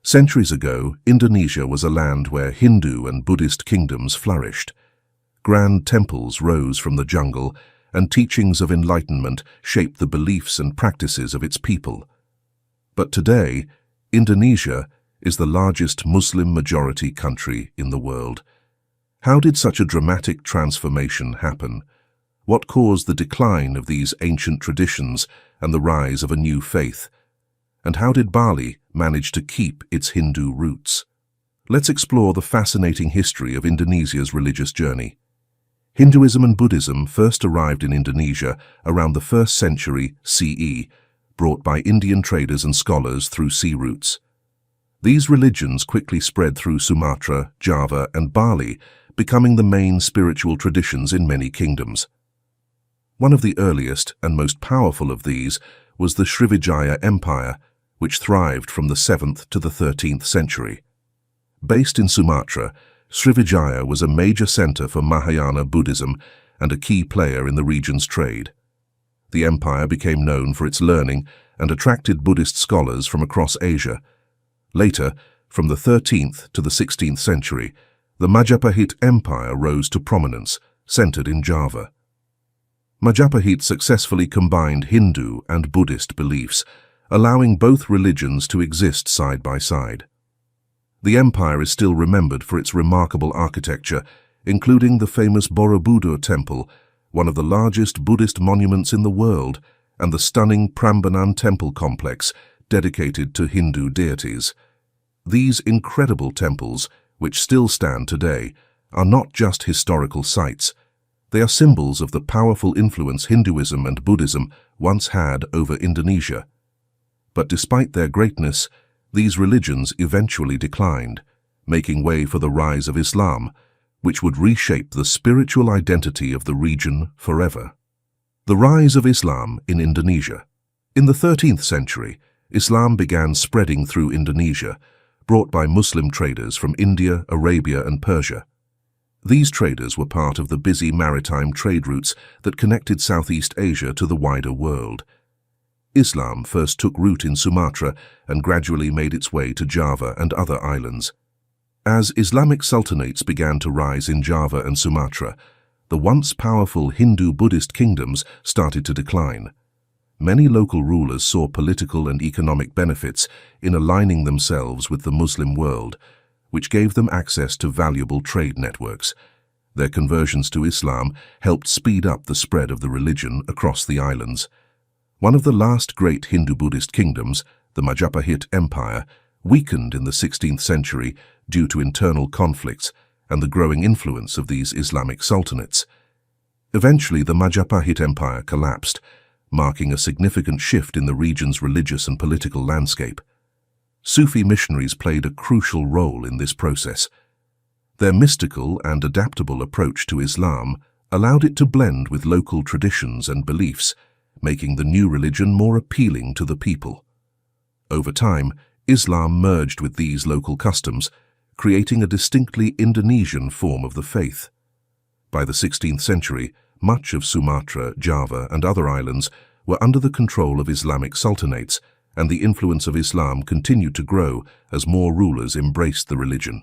Centuries ago, Indonesia was a land where Hindu and Buddhist kingdoms flourished. Grand temples rose from the jungle, and teachings of enlightenment shaped the beliefs and practices of its people. But today, Indonesia is the largest Muslim-majority country in the world. How did such a dramatic transformation happen? What caused the decline of these ancient traditions and the rise of a new faith? And how did Bali manage to keep its Hindu roots? Let's explore the fascinating history of Indonesia's religious journey. Hinduism and Buddhism first arrived in Indonesia around the 1st century CE, brought by Indian traders and scholars through sea routes. These religions quickly spread through Sumatra, Java, and Bali, becoming the main spiritual traditions in many kingdoms. One of the earliest and most powerful of these was the Srivijaya Empire, which thrived from the 7th to the 13th century. Based in Sumatra, Srivijaya was a major center for Mahayana Buddhism and a key player in the region's trade. The empire became known for its learning and attracted Buddhist scholars from across Asia. Later, from the 13th to the 16th century, the Majapahit Empire rose to prominence, centered in Java. Majapahit successfully combined Hindu and Buddhist beliefs, allowing both religions to exist side by side. The empire is still remembered for its remarkable architecture, including the famous Borobudur Temple, one of the largest Buddhist monuments in the world, and the stunning Prambanan Temple complex, dedicated to Hindu deities. These incredible temples, which still stand today, are not just historical sites. They are symbols of the powerful influence Hinduism and Buddhism once had over Indonesia. But despite their greatness, these religions eventually declined, making way for the rise of Islam, which would reshape the spiritual identity of the region forever. The rise of Islam in Indonesia. In the 13th century, Islam began spreading through Indonesia, brought by Muslim traders from India, Arabia, and Persia. These traders were part of the busy maritime trade routes that connected Southeast Asia to the wider world. Islam first took root in Sumatra and gradually made its way to Java and other islands. As Islamic sultanates began to rise in Java and Sumatra, the once powerful Hindu-Buddhist kingdoms started to decline. Many local rulers saw political and economic benefits in aligning themselves with the Muslim world, which gave them access to valuable trade networks. Their conversions to Islam helped speed up the spread of the religion across the islands. One of the last great Hindu-Buddhist kingdoms, the Majapahit Empire, weakened in the 16th century due to internal conflicts and the growing influence of these Islamic sultanates. Eventually, the Majapahit Empire collapsed, marking a significant shift in the region's religious and political landscape. Sufi missionaries played a crucial role in this process. Their mystical and adaptable approach to Islam allowed it to blend with local traditions and beliefs, making the new religion more appealing to the people. Over time, Islam merged with these local customs, creating a distinctly Indonesian form of the faith. By the 16th century, much of Sumatra, Java, and other islands were under the control of Islamic sultanates, and the influence of Islam continued to grow as more rulers embraced the religion.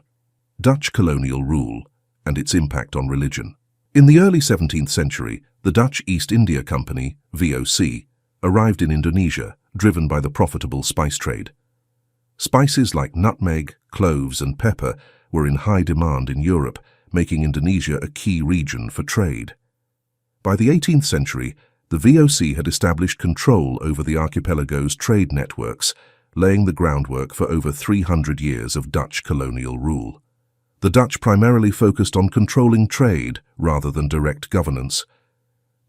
Dutch colonial rule and its impact on religion. In the early 17th century, the Dutch East India Company, VOC, arrived in Indonesia, driven by the profitable spice trade. Spices like nutmeg, cloves, and pepper were in high demand in Europe, making Indonesia a key region for trade. By the 18th century, the VOC had established control over the archipelago's trade networks, laying the groundwork for over 300 years of Dutch colonial rule. The Dutch primarily focused on controlling trade rather than direct governance.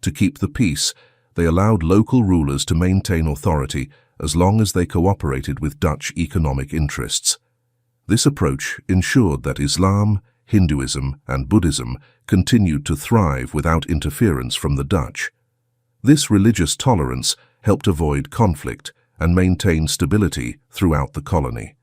To keep the peace, they allowed local rulers to maintain authority as long as they cooperated with Dutch economic interests. This approach ensured that Islam, Hinduism, and Buddhism continued to thrive without interference from the Dutch. This religious tolerance helped avoid conflict and maintain stability throughout the colony.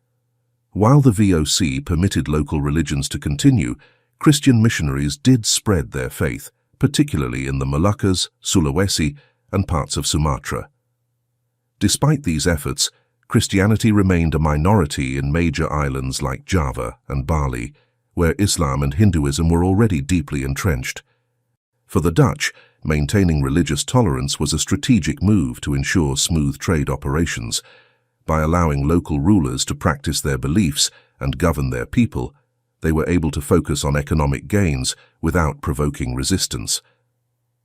While the VOC permitted local religions to continue, Christian missionaries did spread their faith, particularly in the Moluccas, Sulawesi, and parts of Sumatra. Despite these efforts, Christianity remained a minority in major islands like Java and Bali, where Islam and Hinduism were already deeply entrenched. For the Dutch, maintaining religious tolerance was a strategic move to ensure smooth trade operations. By allowing local rulers to practice their beliefs and govern their people, they were able to focus on economic gains without provoking resistance.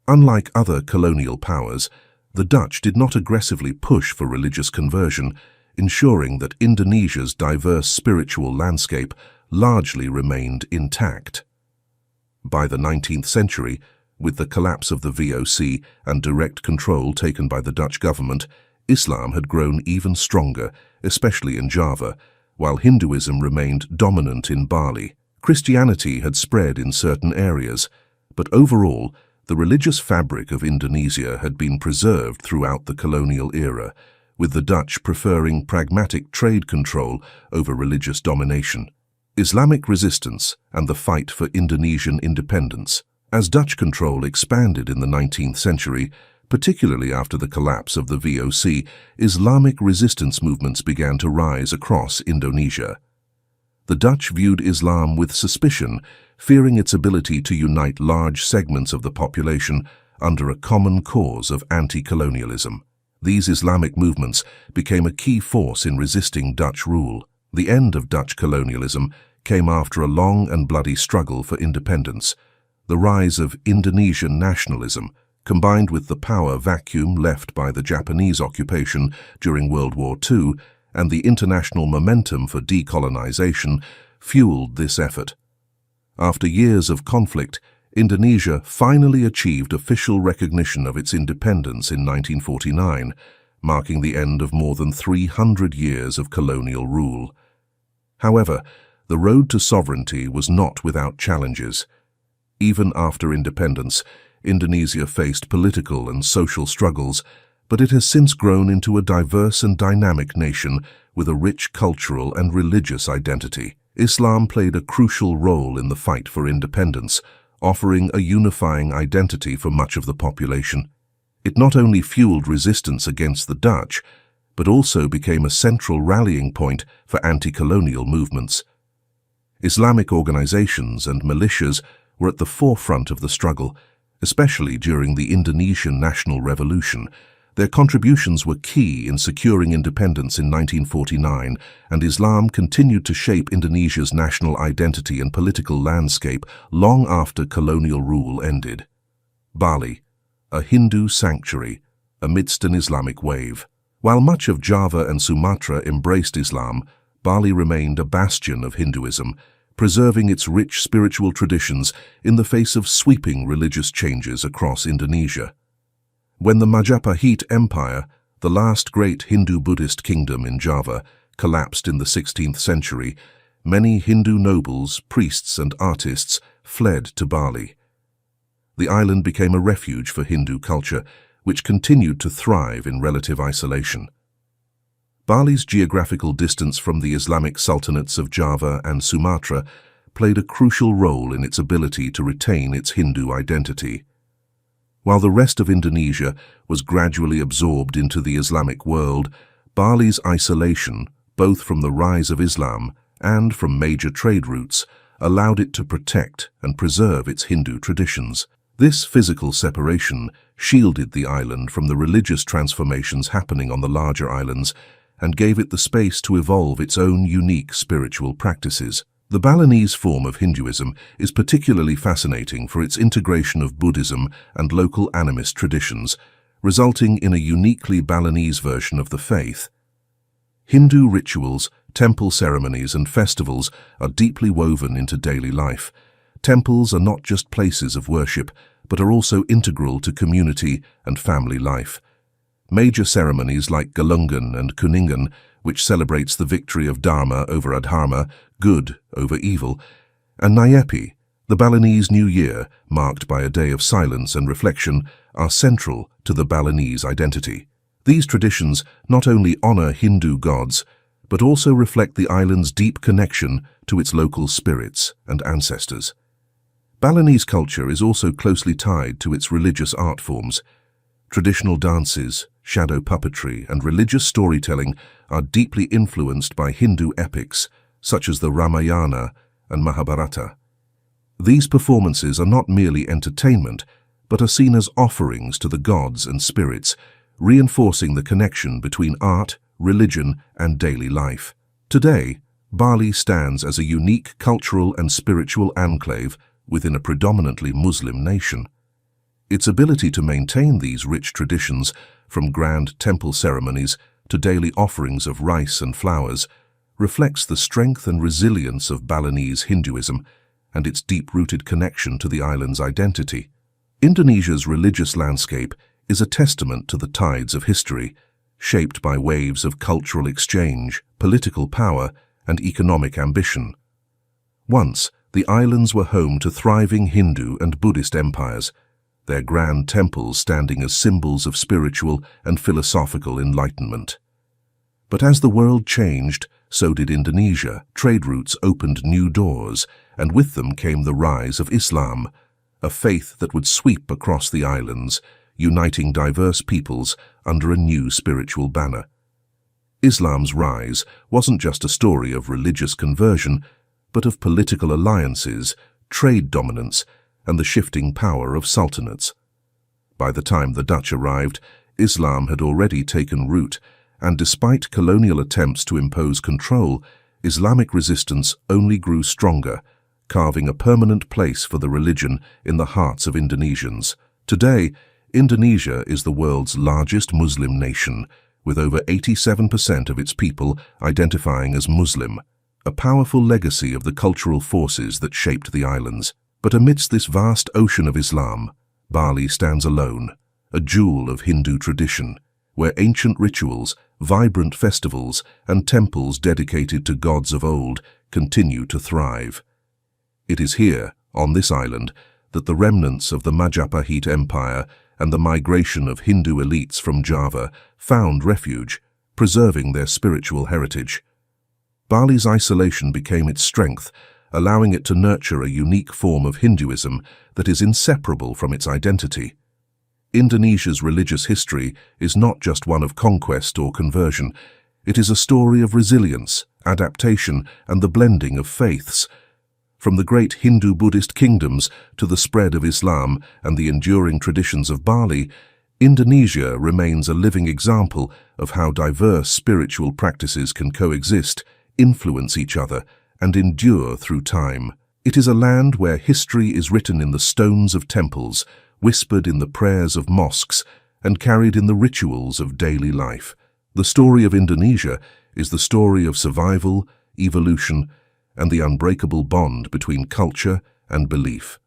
Unlike other colonial powers, the Dutch did not aggressively push for religious conversion, ensuring that Indonesia's diverse spiritual landscape largely remained intact. By the 19th century, with the collapse of the VOC and direct control taken by the Dutch government, Islam had grown even stronger, especially in Java, while Hinduism remained dominant in Bali. Christianity had spread in certain areas, but overall, the religious fabric of Indonesia had been preserved throughout the colonial era, with the Dutch preferring pragmatic trade control over religious domination. Islamic resistance and the fight for Indonesian independence. As Dutch control expanded in the 19th century, particularly after the collapse of the VOC, Islamic resistance movements began to rise across Indonesia. The Dutch viewed Islam with suspicion, fearing its ability to unite large segments of the population under a common cause of anti-colonialism. These Islamic movements became a key force in resisting Dutch rule. The end of Dutch colonialism came after a long and bloody struggle for independence. The rise of Indonesian nationalism, combined with the power vacuum left by the Japanese occupation during World War II and the international momentum for decolonization, fueled this effort. After years of conflict, Indonesia finally achieved official recognition of its independence in 1949, marking the end of more than 300 years of colonial rule. However, the road to sovereignty was not without challenges. Even after independence, Indonesia faced political and social struggles, but it has since grown into a diverse and dynamic nation with a rich cultural and religious identity. Islam played a crucial role in the fight for independence, offering a unifying identity for much of the population. It not only fueled resistance against the Dutch, but also became a central rallying point for anti-colonial movements. Islamic organizations and militias were at the forefront of the struggle, especially during the Indonesian National Revolution. Their contributions were key in securing independence in 1949, and Islam continued to shape Indonesia's national identity and political landscape long after colonial rule ended. Bali, a Hindu sanctuary amidst an Islamic wave. While much of Java and Sumatra embraced Islam, Bali remained a bastion of Hinduism, preserving its rich spiritual traditions in the face of sweeping religious changes across Indonesia. When the Majapahit Empire, the last great Hindu-Buddhist kingdom in Java, collapsed in the 16th century, many Hindu nobles, priests and artists fled to Bali. The island became a refuge for Hindu culture, which continued to thrive in relative isolation. Bali's geographical distance from the Islamic sultanates of Java and Sumatra played a crucial role in its ability to retain its Hindu identity. While the rest of Indonesia was gradually absorbed into the Islamic world, Bali's isolation, both from the rise of Islam and from major trade routes, allowed it to protect and preserve its Hindu traditions. This physical separation shielded the island from the religious transformations happening on the larger islands and gave it the space to evolve its own unique spiritual practices. The Balinese form of Hinduism is particularly fascinating for its integration of Buddhism and local animist traditions, resulting in a uniquely Balinese version of the faith. Hindu rituals, temple ceremonies and festivals are deeply woven into daily life. Temples are not just places of worship, but are also integral to community and family life. Major ceremonies like Galungan and Kuningan, which celebrates the victory of Dharma over Adharma, good over evil, and Nyepi, the Balinese New Year, marked by a day of silence and reflection, are central to the Balinese identity. These traditions not only honor Hindu gods, but also reflect the island's deep connection to its local spirits and ancestors. Balinese culture is also closely tied to its religious art forms. Traditional dances, shadow puppetry, and religious storytelling are deeply influenced by Hindu epics such as the Ramayana and Mahabharata. These performances are not merely entertainment, but are seen as offerings to the gods and spirits, reinforcing the connection between art, religion, and daily life. Today, Bali stands as a unique cultural and spiritual enclave within a predominantly Muslim nation. Its ability to maintain these rich traditions, from grand temple ceremonies to daily offerings of rice and flowers, reflects the strength and resilience of Balinese Hinduism and its deep-rooted connection to the island's identity. Indonesia's religious landscape is a testament to the tides of history, shaped by waves of cultural exchange, political power, and economic ambition. Once, the islands were home to thriving Hindu and Buddhist empires, their grand temples standing as symbols of spiritual and philosophical enlightenment. But as the world changed, so did Indonesia. Trade routes opened new doors, and with them came the rise of Islam, a faith that would sweep across the islands, uniting diverse peoples under a new spiritual banner. Islam's rise wasn't just a story of religious conversion, but of political alliances, trade dominance, and the shifting power of sultanates. By the time the Dutch arrived, Islam had already taken root, and despite colonial attempts to impose control, Islamic resistance only grew stronger, carving a permanent place for the religion in the hearts of Indonesians. Today, Indonesia is the world's largest Muslim nation, with over 87% of its people identifying as Muslim, a powerful legacy of the cultural forces that shaped the islands. But amidst this vast ocean of Islam, Bali stands alone, a jewel of Hindu tradition, where ancient rituals, vibrant festivals, and temples dedicated to gods of old continue to thrive. It is here, on this island, that the remnants of the Majapahit Empire and the migration of Hindu elites from Java found refuge, preserving their spiritual heritage. Bali's isolation became its strength, allowing it to nurture a unique form of Hinduism that is inseparable from its identity. Indonesia's religious history is not just one of conquest or conversion. It is a story of resilience, adaptation, and the blending of faiths. From the great Hindu-Buddhist kingdoms to the spread of Islam and the enduring traditions of Bali, Indonesia remains a living example of how diverse spiritual practices can coexist, influence each other, and endure through time. It is a land where history is written in the stones of temples, whispered in the prayers of mosques, and carried in the rituals of daily life. The story of Indonesia is the story of survival, evolution, and the unbreakable bond between culture and belief.